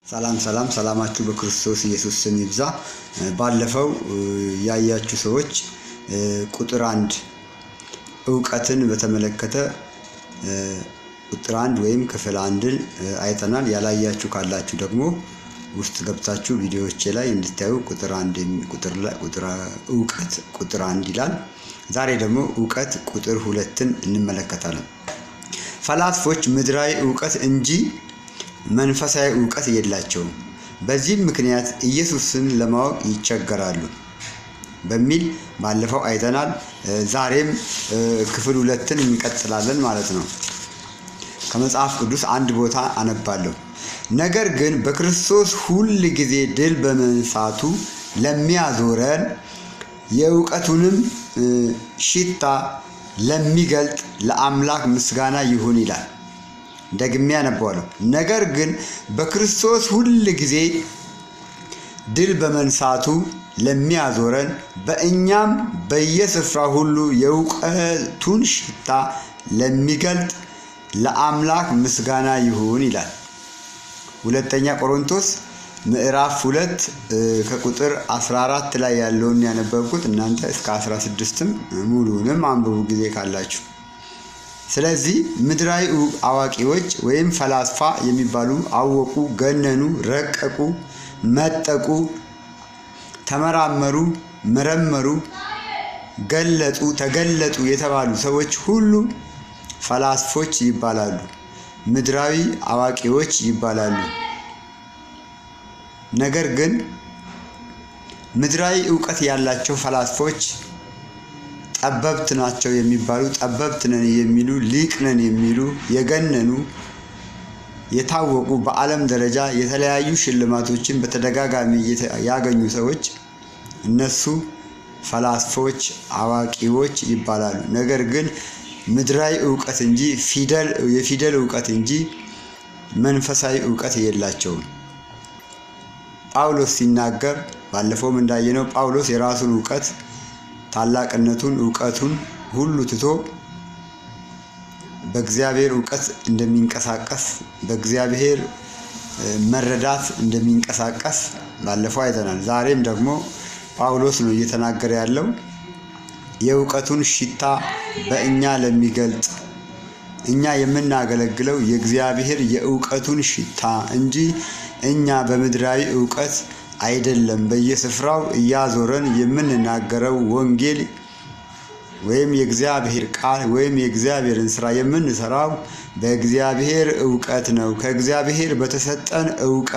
ሰላማችሁ በክርስቶስ ኢየሱስ ስም ይብዛ። ባለፈው ያያችሁ ሰዎች ቁጥር 1 ዕውቀትን በተመለከተ ቁጥር 1 ወይም ክፍል 1ን አይተናል። ያላያችሁ ካላችሁ ደግሞ ውስጥ ገብታችሁ ቪዲዮዎቼ ላይ እንድታዩ ቁጥር 1 ዕውቀት ቁጥር 1 ይላል። ዛሬ ደግሞ ዕውቀት ቁጥር 2ን እንመለከታለን። ፈላስፎች ምድራዊ ዕውቀት እንጂ መንፈሳዊ ዕውቀት የላቸውም። በዚህም ምክንያት ኢየሱስን ለማወቅ ይቸገራሉ በሚል ባለፈው አይተናል። ዛሬም ክፍል 2ን እንቀጥላለን ማለት ነው። ከመጽሐፍ ቅዱስ አንድ ቦታ አነባለሁ። ነገር ግን በክርስቶስ ሁል ጊዜ ድል በመንሳቱ ለሚያዞረን የዕውቀቱንም ሽታ ለሚገልጥ ለአምላክ ምስጋና ይሁን ይላል። ደግሜ አነባዋለሁ። ነገር ግን በክርስቶስ ሁል ጊዜ ድል በመንሳቱ ለሚያዞረን በእኛም በየስፍራ ሁሉ የዕውቀቱን ሽታ ለሚገልጥ ለአምላክ ምስጋና ይሁን ይላል። ሁለተኛ ቆሮንቶስ ምዕራፍ 2 ከቁጥር 14 ላይ ያለውን ያነበብኩት፣ እናንተ እስከ 16ም ሙሉንም አንብቡ ጊዜ ካላችሁ። ስለዚህ ምድራዊ አዋቂዎች ወይም ፈላስፋ የሚባሉ አወቁ፣ ገነኑ፣ ረቀቁ፣ መጠቁ፣ ተመራመሩ፣ መረመሩ፣ ገለጡ፣ ተገለጡ የተባሉ ሰዎች ሁሉ ፈላስፎች ይባላሉ፣ ምድራዊ አዋቂዎች ይባላሉ። ነገር ግን ምድራዊ ዕውቀት ያላቸው ፈላስፎች ጠበብት ናቸው የሚባሉ፣ ጠበብት ነን የሚሉ፣ ሊቅ ነን የሚሉ፣ የገነኑ፣ የታወቁ፣ በዓለም ደረጃ የተለያዩ ሽልማቶችን በተደጋጋሚ ያገኙ ሰዎች እነሱ ፈላስፎች፣ አዋቂዎች ይባላሉ። ነገር ግን ምድራዊ ዕውቀት እንጂ የፊደል ዕውቀት እንጂ መንፈሳዊ ዕውቀት የላቸውም። ጳውሎስ ሲናገር ባለፈውም እንዳየነው ጳውሎስ የራሱን ዕውቀት ታላቅነቱን ዕውቀቱን ሁሉ ትቶ በእግዚአብሔር ዕውቀት እንደሚንቀሳቀስ በእግዚአብሔር መረዳት እንደሚንቀሳቀስ ባለፈው አይተናል። ዛሬም ደግሞ ጳውሎስ ነው እየተናገረ ያለው የዕውቀቱን ሽታ በእኛ ለሚገልጥ፣ እኛ የምናገለግለው የእግዚአብሔር የዕውቀቱን ሽታ እንጂ እኛ በምድራዊ ዕውቀት አይደለም። በየስፍራው እያዞረን የምንናገረው ወንጌል ወይም የእግዚአብሔር ቃል ወይም የእግዚአብሔርን ስራ የምንሰራው በእግዚአብሔር ዕውቀት ነው። ከእግዚአብሔር በተሰጠን ዕውቀት